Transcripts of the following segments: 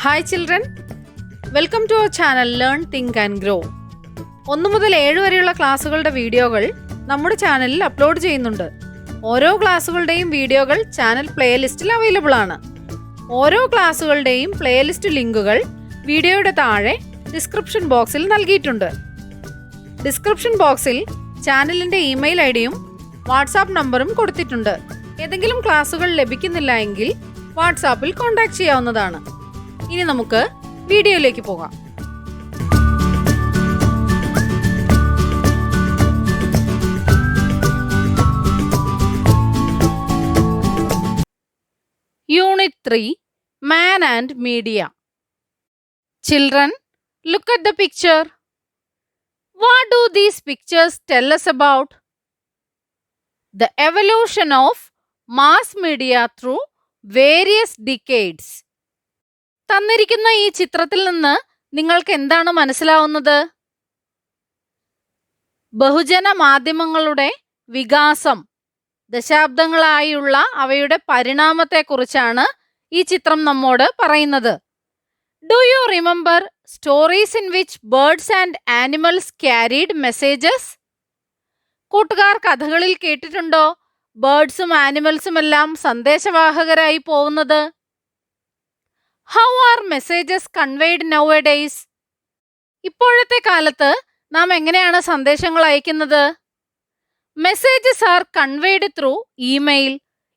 Hi children, welcome to our channel learn think and grow. 1 മുതൽ 7 വരെയുള്ള ക്ലാസ്സുകളുടെ വീഡിയോകൾ നമ്മുടെ ചാനലിൽ അപ്ലോഡ് ചെയ്യുന്നുണ്ട്. ഓരോ ക്ലാസ്സുകളുടെയും വീഡിയോകൾ ചാനൽ പ്ലേലിസ്റ്റിൽ അവൈലബിൾ ആണ്. ഓരോ ക്ലാസ്സുകളുടെയും പ്ലേലിസ്റ്റ് ലിങ്കുകൾ വീഡിയോയുടെ താഴെ ഡിസ്ക്രിപ്ഷൻ ബോക്സിൽ നൽകിയിട്ടുണ്ട്. ഡിസ്ക്രിപ്ഷൻ ബോക്സിൽ ചാനലിൻ്റെ ഇമെയിൽ ഐഡിയും വാട്സാപ്പ് നമ്പറും കൊടുത്തിട്ടുണ്ട്. ഏതെങ്കിലും ക്ലാസ്സുകൾ ലഭിക്കുന്നില്ല എങ്കിൽ വാട്സാപ്പിൽ കോൺടാക്ട് ചെയ്യാവുന്നതാണ്. ഇനി നമുക്ക് വീഡിയോയിലേക്ക് പോകാം. Unit 3, Man and Media. Children, look at the picture. What do these pictures tell us about? The evolution of mass media through various decades. തന്നിരിക്കുന്ന ഈ ചിത്രത്തിൽ നിന്ന് നിങ്ങൾക്ക് എന്താണ് മനസ്സിലാവുന്നത്? ബഹുജന മാധ്യമങ്ങളുടെ വികാസം, ദശാബ്ദങ്ങളായുള്ള അവയുടെ പരിണാമത്തെക്കുറിച്ചാണ് ഈ ചിത്രം നമ്മോട് പറയുന്നത്. Do you remember stories in which birds and animals carried messages? കൂട്ടുകാർ കഥകളിൽ കേട്ടിട്ടുണ്ടോ ബേർഡ്സും ആനിമൽസും എല്ലാം സന്ദേശവാഹകരായി പോകുന്നത്? How are messages conveyed nowadays? ഇപ്പോഴത്തെ കാലത്ത് നാം എങ്ങനെയാണ് സന്ദേശങ്ങൾ അയക്കുന്നത്? Messages are conveyed through email,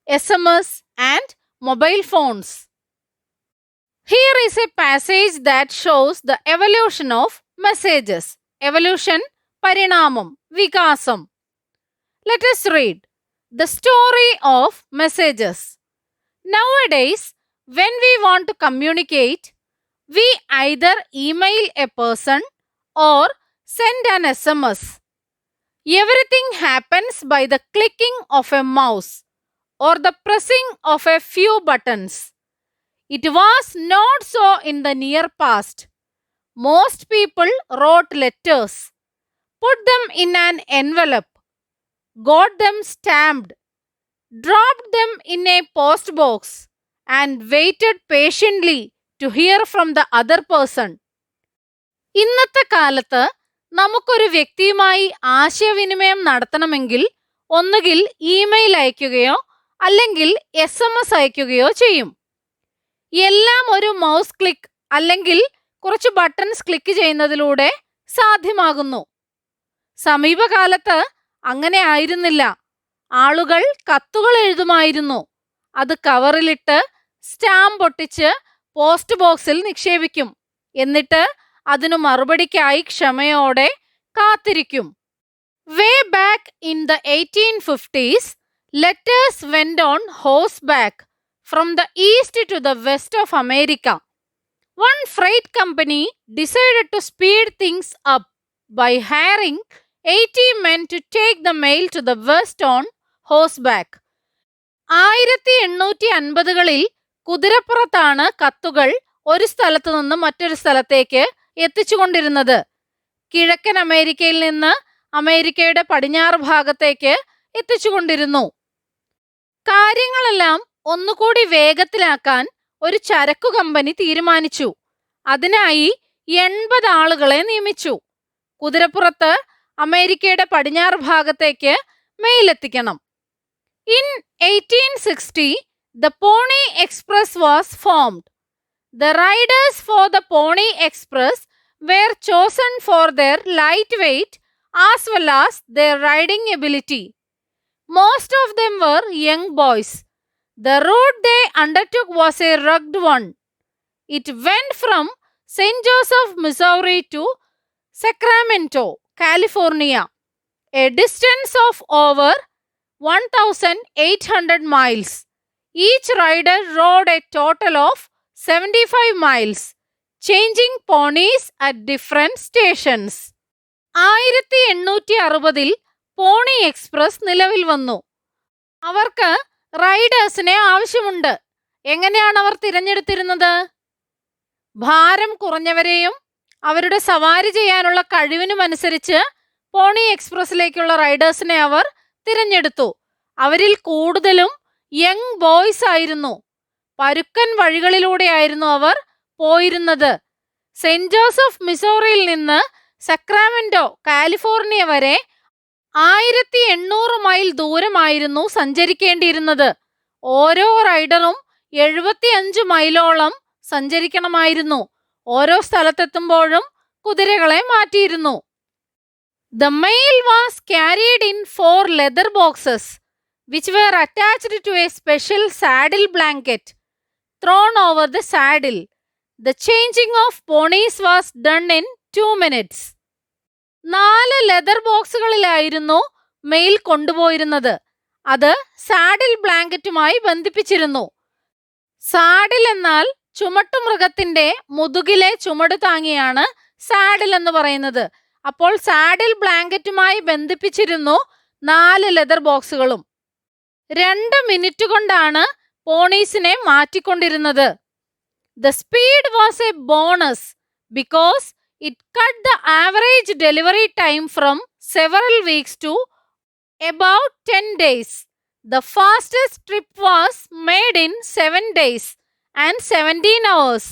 SMS and mobile phones. Here is a passage that shows the evolution of messages. Evolution, പരിണാമം, വികാസം. Let us read the story of messages. Nowadays, when we want to communicate, we either email a person or send an SMS. Everything happens by the clicking of a mouse or the pressing of a few buttons. It was not so in the near past. Most people wrote letters, put them in an envelope, got them stamped, dropped them in a post box, and waited patiently to hear from the other person. ഇന്നത്തെ കാലത്ത് നമുക്കൊരു വ്യക്തിയുമായി ആശയവിനിമയം നടത്തണമെങ്കിൽ ഒന്നുകിൽ email അയക്കുകയോ അല്ലെങ്കിൽ SMS അയക്കുകയോ ചെയ്യും. എല്ലാം ഒരു മൗസ് ക്ലിക്ക് അല്ലെങ്കിൽ കുറച്ച് ബട്ടൺസ് ക്ലിക്ക് ചെയ്യുന്നതിലൂടെ സാധ്യമാകുന്നു. സമീപകാലത്ത് അങ്ങനെ ആയിരുന്നില്ല. ആളുകൾ കത്തുകൾ എഴുതുമായിരുന്നു. അത് കവറിലിട്ട് സ്റ്റാമ്പ് ഒട്ടിച്ച് പോസ്റ്റ് ബോക്സിൽ നിക്ഷേപിക്കും. എന്നിട്ട് അതിനു മറുപടിക്കായി ക്ഷമയോടെ കാത്തിരിക്കും. Way back in the 1850s, letters went on horseback from the east to the west of America. One freight company decided to speed things up by hiring 80 men to take the mail to the west on horseback. 1850കളിൽ കുതിരപ്പുറത്താണ് കത്തുകൾ ഒരു സ്ഥലത്തു നിന്ന് മറ്റൊരു സ്ഥലത്തേക്ക് എത്തിച്ചുകൊണ്ടിരുന്നത്. കിഴക്കൻ അമേരിക്കയിൽ നിന്ന് അമേരിക്കയുടെ പടിഞ്ഞാറ് ഭാഗത്തേക്ക് എത്തിച്ചുകൊണ്ടിരുന്നു. കാര്യങ്ങളെല്ലാം ഒന്നുകൂടി വേഗത്തിലാക്കാൻ ഒരു ചരക്കു കമ്പനി തീരുമാനിച്ചു. അതിനായി 80 ആളുകളെ നിയമിച്ചു. കുതിരപ്പുറത്ത് അമേരിക്കയുടെ പടിഞ്ഞാറ് ഭാഗത്തേക്ക് മെയിലെത്തിക്കണം. In 1860, the Pony Express was formed. The riders for the Pony Express were chosen for their lightweight as well as their riding ability. Most of them were young boys. The route they undertook was a rugged one. It went from St. Joseph, Missouri to Sacramento, California, a distance of over 1,800 miles. Each rider rode a total of 75 miles, changing ponies at different stations. 1860-ൽ Pony Express നിലവിൽ വന്നു. അവർക്ക് റൈഡേഴ്സിനെ ആവശ്യമുണ്ട്. എങ്ങനെയാണ് അവർ തിരഞ്ഞെടുത്തിരുന്നത്? ഭാരം കുറഞ്ഞവരെയും അവരുടെ സവാരി ചെയ്യാനുള്ള കഴിവിനുമനുസരിച്ച് പോണി എക്സ്പ്രസിലേക്കുള്ള റൈഡേഴ്സിനെ അവർ തിരഞ്ഞെടുത്തു. അവരിൽ കൂടുതലും യങ് ബോയ്സ് ആയിരുന്നു. പരുക്കൻ വഴികളിലൂടെയായിരുന്നു അവർ പോയിരുന്നത്. സെന്റ് ജോസഫ് മിസോറിയിൽ നിന്ന് സക്രാമെന്റോ കാലിഫോർണിയ വരെ 1800 മൈൽ ദൂരമായിരുന്നു സഞ്ചരിക്കേണ്ടിയിരുന്നത്. ഓരോ റൈഡറും 75 മൈലോളം സഞ്ചരിക്കണമായിരുന്നു. ഓരോ സ്ഥലത്തെത്തുമ്പോഴും കുതിരകളെ മാറ്റിയിരുന്നു. The mail was carried in 4 leather boxes, which were attached to a special saddle blanket thrown over the saddle. The changing of ponies was done in 2 minutes. 4 leather ബോക്സുകളിലായിരുന്നു mail കൊണ്ടുപോയിരുന്നത്. അത് saddle ബ്ലാങ്കറ്റുമായി ബന്ധിപ്പിച്ചിരുന്നു. Saddle എന്നാൽ ചുമട്ടുമൃഗത്തിന്റെ മുതുകിലെ ചുമട് താങ്ങിയാണ് saddle എന്ന് പറയുന്നത്. അപ്പോൾ saddle ബ്ലാങ്കറ്റുമായി ബന്ധിപ്പിച്ചിരുന്നു 4 leather ബോക്സുകളും. 2 minute കൊണ്ടാണ് പോണീസിനെ മാറ്റിക്കൊണ്ടിരുന്നത്. The speed was a bonus because it cut the average delivery time from several weeks to about 10 days. The fastest trip was made in 7 days and 17 hours.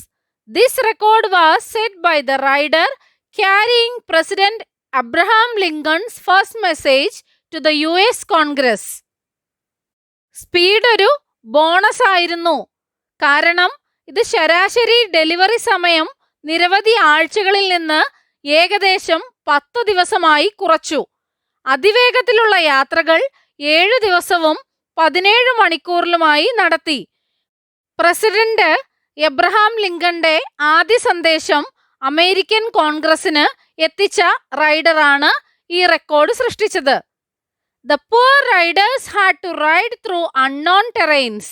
This record was set by the rider carrying President Abraham Lincoln's first message to the US Congress. Speed ഒരു bonus ആയിരുന്നു. കാരണം ഇത് ശരാശരി delivery സമയം നിരവധി ആഴ്ചകളിൽ നിന്ന് ഏകദേശം 10 ദിവസമായി കുറച്ചു. അതിവേഗത്തിലുള്ള യാത്രകൾ 7 ദിവസവും 17 മണിക്കൂറിലുമായി നടത്തി. പ്രസിഡന്റ് എബ്രഹാം ലിങ്കന്റെ ആദ്യ സന്ദേശം അമേരിക്കൻ കോൺഗ്രസിന് എത്തിച്ച റൈഡറാണ് ഈ റെക്കോർഡ് സൃഷ്ടിച്ചത്. The poor riders had to ride through unknown terrains.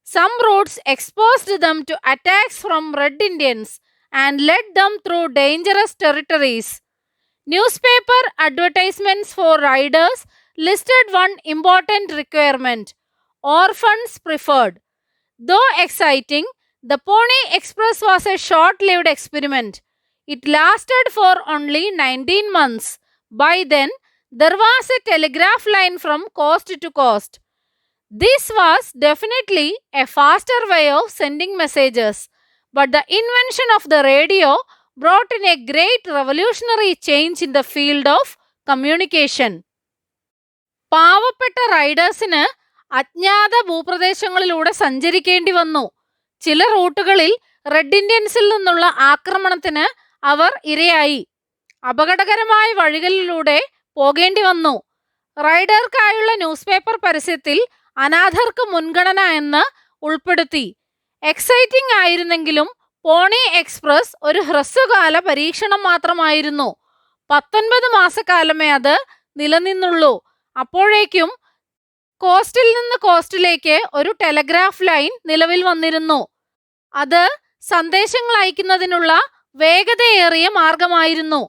Some routes exposed them to attacks from Red Indians and led them through dangerous territories. Newspaper advertisements for riders listed one important requirement: orphans preferred. Though exciting, the Pony Express was a short-lived experiment. It lasted for only 19 months. By then, there was a telegraph line from coast to coast. This was definitely a faster way of sending messages, but the invention of the radio brought in a great revolutionary change in the field of communication. പാവപ്പെട്ട റൈഡേഴ്സിന് അജ്ഞാത ഭൂപ്രദേശങ്ങളിലൂടെ സഞ്ചരിക്കേണ്ടി വന്നു. ചില റൂട്ടുകളിൽ red ഇന്ത്യൻസിൽ നിന്നുള്ള ആക്രമണത്തിന് അവർ ഇരയായി. അപകടകരമായ വഴികളിലൂടെ പോകേണ്ടി വന്നു. റൈഡർക്കായുള്ള ന്യൂസ് പേപ്പർ പരസ്യത്തിൽ അനാഥർക്ക് മുൻഗണന എന്ന് ഉൾപ്പെടുത്തി. എക്സൈറ്റിംഗ് ആയിരുന്നെങ്കിലും പോണി എക്സ്പ്രസ് ഒരു ഹ്രസ്വകാല പരീക്ഷണം മാത്രമായിരുന്നു. 19 മാസക്കാലമേ അത് നിലനിന്നുള്ളൂ. അപ്പോഴേക്കും കോസ്റ്റിൽ നിന്ന് കോസ്റ്റിലേക്ക് ഒരു ടെലഗ്രാഫ് ലൈൻ നിലവിൽ വന്നിരുന്നു. അത് സന്ദേശങ്ങൾ അയക്കുന്നതിനുള്ള വേഗതയേറിയ മാർഗമായിരുന്നു.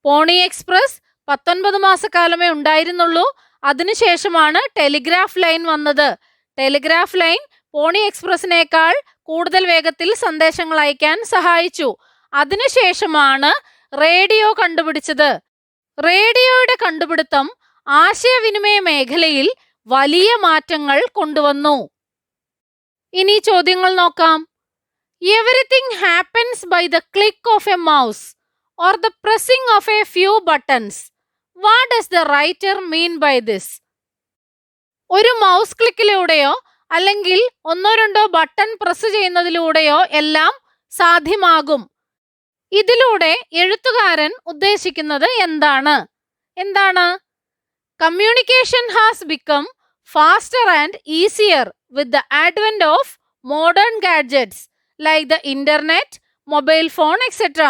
പോണി എക്സ്പ്രസ് 19 മാസക്കാലമേ ഉണ്ടായിരുന്നുള്ളൂ. അതിനുശേഷമാണ് ടെലിഗ്രാഫ് ലൈൻ വന്നത്. ടെലിഗ്രാഫ് ലൈൻ പോണി എക്സ്പ്രസിനേക്കാൾ കൂടുതൽ വേഗത്തിൽ സന്ദേശങ്ങൾ അയക്കാൻ സഹായിച്ചു. അതിനുശേഷമാണ് റേഡിയോ കണ്ടുപിടിച്ചത്. റേഡിയോയുടെ കണ്ടുപിടുത്തം ആശയവിനിമയ മേഖലയിൽ വലിയ മാറ്റങ്ങൾ കൊണ്ടുവന്നു. ഇനി ചോദ്യങ്ങൾ നോക്കാം. Everything happens by the click of a mouse or the pressing of a few buttons. What does the writer mean by this? ഒരു മൗസ് ക്ലിക്കിലൂടെയോ അല്ലെങ്കിൽ 1-2 ബട്ടൺ പ്രസ് ചെയ്യുന്നതിലൂടെയോ എല്ലാം സാധ്യമാകും. ഇതിലൂടെ എഴുത്തുകാരൻ ഉദ്ദേശിക്കുന്നത് എന്താണ്? Communication has become faster and easier with the advent of modern gadgets like the internet, mobile phone, etc.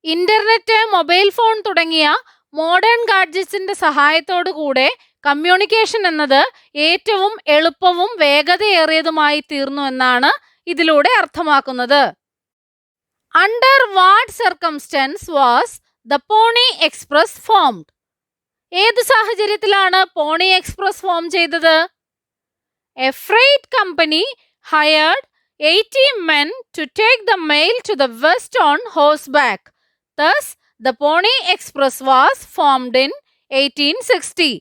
Internet, mobile phone തുടങ്ങിയ modern ഗാഡ്ജറ്റ്സിന്റെ സഹായത്തോടു കൂടെ കമ്മ്യൂണിക്കേഷൻ എന്നത് ഏറ്റവും എളുപ്പവും വേഗതയേറിയതുമായി തീർന്നു എന്നാണ് ഇതിലൂടെ അർത്ഥമാക്കുന്നത്. Under what circumstance was the Pony Express formed? ഏത് സാഹചര്യത്തിലാണ് പോണി എക്സ്പ്രസ് ഫോം ചെയ്തത്? A freight company hired 80 men to take the mail to the west on horseback. Thus, the Pony Express was formed in 1860.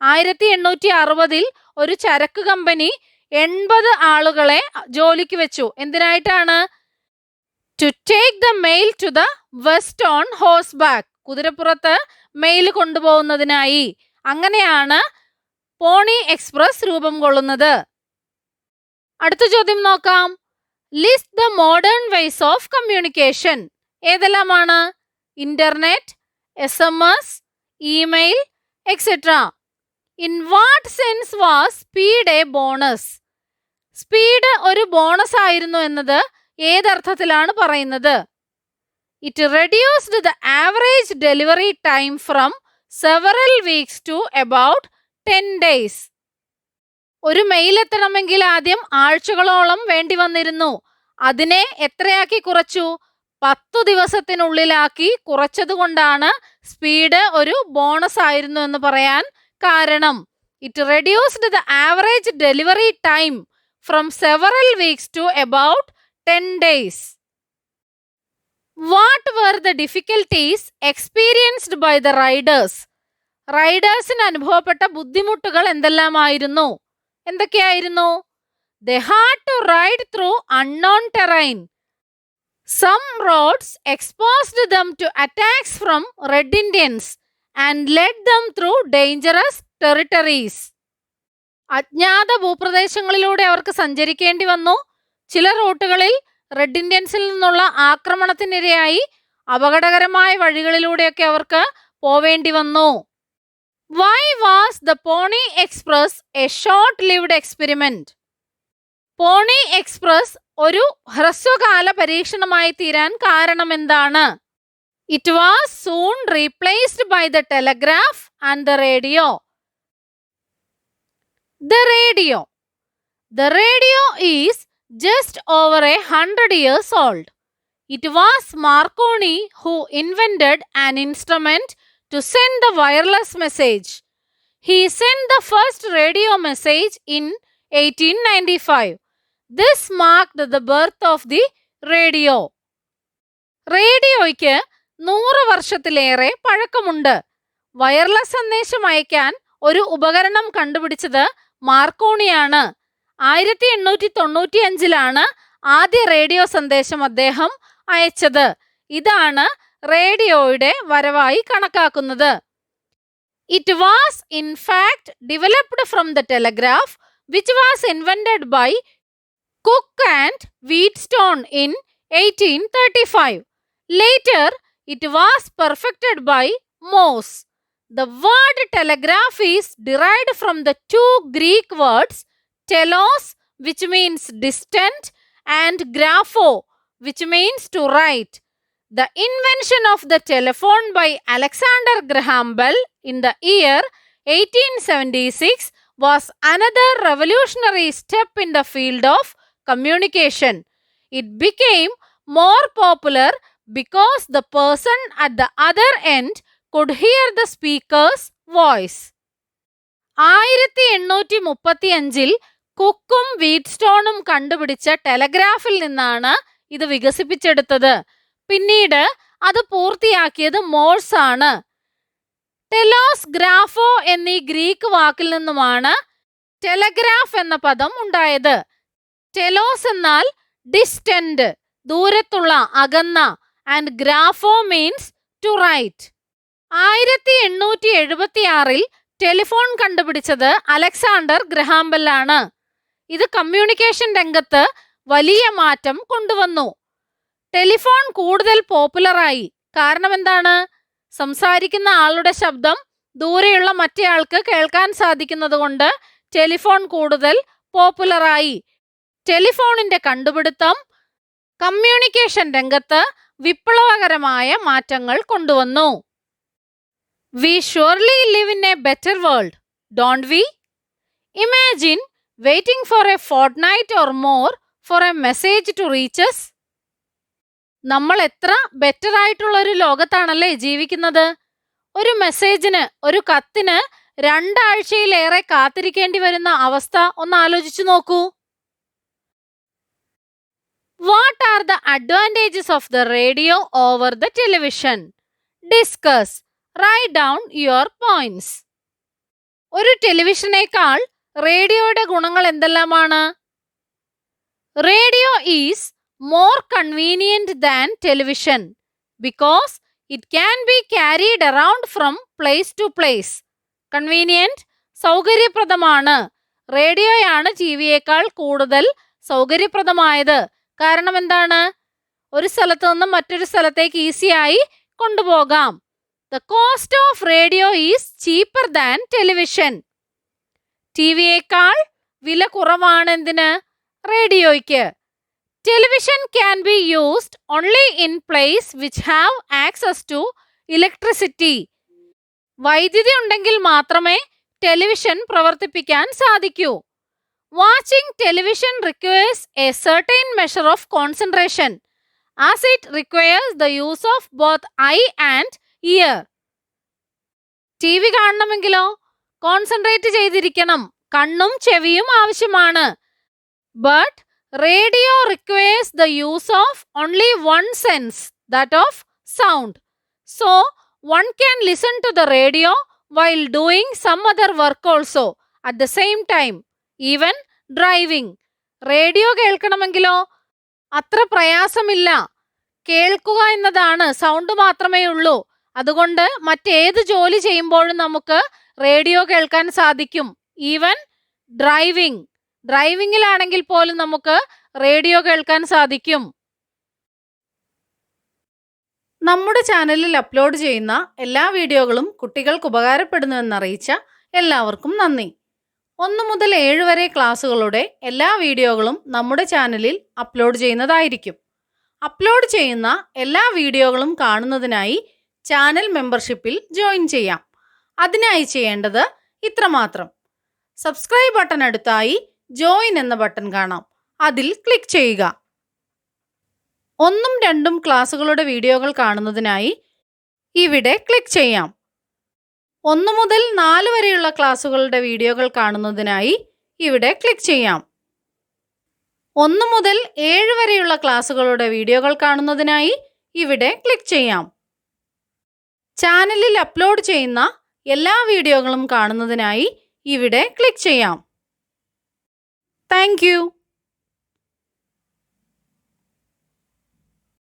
1860 ഒരു ചരക്ക് company 80 ആളുകളെ ജോലിക്ക് വെച്ചു. എന്തിനായിട്ടാണ്? To take the mail to the west on horseback. കുതിരപ്പുറത്ത് mail കൊണ്ടുപോകുന്നതിനായി. അങ്ങനെയാണ് Pony Express രൂപം കൊള്ളുന്നത്. അടുത്ത ചോദ്യം നോക്കാം. List the modern ways of communication. ഏതെല്ലാമാണ്? Internet, SMS, email, etcetera. In what sense was speed a bonus? Speed ഒരു ബോണസ് ആയിരുന്നു എന്നത് ഏതർത്ഥത്തിലാണ് പറയുന്നത്? It reduced the average delivery time from several weeks to about 10 days. ഒരു mail എത്തണമെങ്കിൽ ആദ്യം ആഴ്ചകളോളം വേണ്ടി വന്നിരുന്നു. അതിനെ എത്രയാക്കി കുറച്ചു? 10 ദിവസത്തിനുള്ളിലാക്കി കുറച്ചതുകൊണ്ടാണ് സ്പീഡ് ഒരു ബോണസ് ആയിരുന്നു എന്ന് പറയാൻ കാരണം. It reduced the average delivery time from several weeks to about 10 days. What were the difficulties experienced by the riders? റൈഡേഴ്സിന് അനുഭവപ്പെട്ട ബുദ്ധിമുട്ടുകൾ എന്തെല്ലാമായിരുന്നു? എന്തൊക്കെയായിരുന്നു? They had to ride through unknown terrain. Some roads exposed them to attacks from Red Indians and led them through dangerous territories. അജ്ഞാത ഭൂപ്രദേശങ്ങളിലൂടെ അവർക്ക് സഞ്ചരിക്കേണ്ടി വന്നു. ചില റൂട്ടുകളിൽ red ഇന്ത്യൻസിൽ നിന്നുള്ള ആക്രമണത്തിനിരയായി അപകടകരമായ വഴികളിലൂടെയൊക്കെ അവർക്ക് പോവേണ്ടി വന്നു. Why was the Pony Express a short-lived experiment? Pony express ഒരു ഹ്രസ്വകാല പരീക്ഷണമായി തീരാൻ കാരണം എന്താണ്? It was soon replaced by the telegraph and the radio. The radio is just over 100 years old. It was Marconi who invented an instrument to send the wireless message. He sent the first radio message in 1895. This marked the birth of the radio. റേഡിയോയ്ക്ക് 100 വർഷത്തിലേറെ പഴക്കമുണ്ട്. Wireless സന്ദേശം അയക്കാൻ ഒരു ഉപകരണം കണ്ടുപിടിച്ചത് മാർക്കോണിയാണ്. 1895 ആദ്യ radio സന്ദേശം അദ്ദേഹം അയച്ചത്. ഇതാണ് റേഡിയോയുടെ വരവായി കണക്കാക്കുന്നത്. It was in fact developed from the telegraph which was invented by Cooke and Wheatstone in 1835. Later, it was perfected by Morse. The word telegraph is derived from the two Greek words telos, which means distant, and grapho, which means to write. The invention of the telephone by Alexander Graham Bell in the year 1876 was another revolutionary step in the field of communication. It became more popular because the person at the other end could hear the speaker's voice. 1835 കുക്കും വീറ്റ്സ്റ്റോണും കണ്ടുപിടിച്ച ടെലഗ്രാഫിൽ നിന്നാണ് ഇത് വികസിപ്പിച്ചെടുത്തത്. പിന്നീട് അത് പൂർത്തിയാക്കിയത് Morse ആണ്. ടെലോസ്, ഗ്രാഫോ എന്നീ Greek വാക്കിൽ നിന്നുമാണ് ടെലഗ്രാഫ് എന്ന പദം ഉണ്ടായത്. ടെലോസ് എന്നാൽ ഡിസ്റ്റന്റ്, ദൂരത്തുള്ള, അകന്ന, and grapho means to write. 1876 telephone കണ്ടുപിടിച്ചത് അലക്സാണ്ടർ ഗ്രഹാം ബെൽ ആണ്. ഇത് കമ്മ്യൂണിക്കേഷൻ രംഗത്ത് വലിയ മാറ്റം കൊണ്ടുവന്നു. ടെലിഫോൺ കൂടുതൽ പോപ്പുലറായി. കാരണം എന്താണ്? സംസാരിക്കുന്ന ആളുടെ ശബ്ദം ദൂരെയുള്ള മറ്റേയാൾക്ക് കേൾക്കാൻ സാധിക്കുന്നത് കൊണ്ട് ടെലിഫോൺ കൂടുതൽ പോപ്പുലറായി. ടെലിഫോണിന്റെ കണ്ടുപിടുത്തം കമ്മ്യൂണിക്കേഷൻ രംഗത്ത് വിപ്ലവകരമായ മാറ്റങ്ങൾ കൊണ്ടുവന്നു. We surely live in a better world, don't we? Imagine waiting for a fortnight or more for a message to reach us. നമ്മൾ എത്ര ബെറ്റർ ആയിട്ടുള്ള ഒരു ലോകത്താണല്ലേ ജീവിക്കുന്നത്. ഒരു മെസ്സേജിന്, ഒരു കത്തിന് 2 ആഴ്ചയിലേറെ കാത്തിരിക്കേണ്ടി വരുന്ന അവസ്ഥ ഒന്ന് ആലോചിച്ചു നോക്കൂ. What are the advantages of the radio over the television? Discuss. Write down your points. ഒരു ടെലിവിഷനേക്കാൾ റേഡിയോയുടെ ഗുണങ്ങൾ എന്തെല്ലാമാണ്? Radio is more convenient than television because it can be carried around from place to place. Convenient, സൗകര്യപ്രദമാണ്. റേഡിയോയാണ് ടി വിയേക്കാൾ കൂടുതൽ സൗകര്യപ്രദമായത്. കാരണം എന്താണ്? ഒരു സ്ഥലത്ത് നിന്നും മറ്റൊരു സ്ഥലത്തേക്ക് ഈസിയായി കൊണ്ടുപോകാം. The cost of radio is cheaper than television. ടി വിയേക്കാൾ വില കുറവാണ് എന്തിന്? റേഡിയോയ്ക്ക്. Television can be used only in place which have access to electricity. വൈദ്യുതി ഉണ്ടെങ്കിൽ മാത്രമേ ടെലിവിഷൻ പ്രവർത്തിപ്പിക്കാൻ സാധിക്കൂ. Watching television requires a certain measure of concentration as it requires the use of both eye and ear. TV കാണണമെങ്കിലോ concentrate ചെയ്തിരിക്കണം. കണ്ണും ചെവിയും ആവശ്യമാണ്. But radio requires the use of only one sense, that of sound. So, one can listen to the radio while doing some other work also at the same time, even driving. Radio കേൾക്കണമെങ്കിലോ അത്ര പ്രയാസമില്ല. കേൾക്കുക എന്നതാണ്, sound മാത്രമേ ഉള്ളൂ. അതുകൊണ്ട് മറ്റേത് ജോലി ചെയ്യുമ്പോഴും നമുക്ക് റേഡിയോ കേൾക്കാൻ സാധിക്കും. ഈവൻ ഡ്രൈവിംഗിലാണെങ്കിൽ പോലും നമുക്ക് റേഡിയോ കേൾക്കാൻ സാധിക്കും. നമ്മുടെ ചാനലിൽ അപ്ലോഡ് ചെയ്യുന്ന എല്ലാ വീഡിയോകളും കുട്ടികൾക്ക് ഉപകാരപ്പെടുന്നുവെന്നറിയിച്ച എല്ലാവർക്കും നന്ദി. 1 മുതൽ 7 വരെ ക്ലാസ്സുകളുടെ എല്ലാ വീഡിയോകളും നമ്മുടെ ചാനലിൽ അപ്ലോഡ് ചെയ്യുന്നതായിരിക്കും. അപ്ലോഡ് ചെയ്യുന്ന എല്ലാ വീഡിയോകളും കാണുന്നതിനായി ചാനൽ മെമ്പർഷിപ്പിൽ ജോയിൻ ചെയ്യാം. അതിനായി ചെയ്യേണ്ടത് ഇത്രമാത്രം. സബ്സ്ക്രൈബ് ബട്ടൺ അടുത്തായി ജോയിൻ എന്ന ബട്ടൺ കാണാം. അതിൽ ക്ലിക്ക് ചെയ്യുക. 1ഉം 2ഉം ക്ലാസ്സുകളുടെ വീഡിയോകൾ കാണുന്നതിനായി ഇവിടെ ക്ലിക്ക് ചെയ്യാം. 1 മുതൽ 4 വരെയുള്ള ക്ലാസ്സുകളുടെ വീഡിയോകൾ കാണുന്നതിനായി ഇവിടെ ക്ലിക്ക് ചെയ്യാം. 1 മുതൽ 7 വരെയുള്ള ക്ലാസ്സുകളുടെ വീഡിയോകൾ കാണുന്നതിനായി ഇവിടെ ക്ലിക്ക് ചെയ്യാം. ചാനലിൽ അപ്ലോഡ് ചെയ്യുന്ന എല്ലാ വീഡിയോകളും കാണുന്നതിനായി ഇവിടെ ക്ലിക്ക് ചെയ്യാം. Thank you.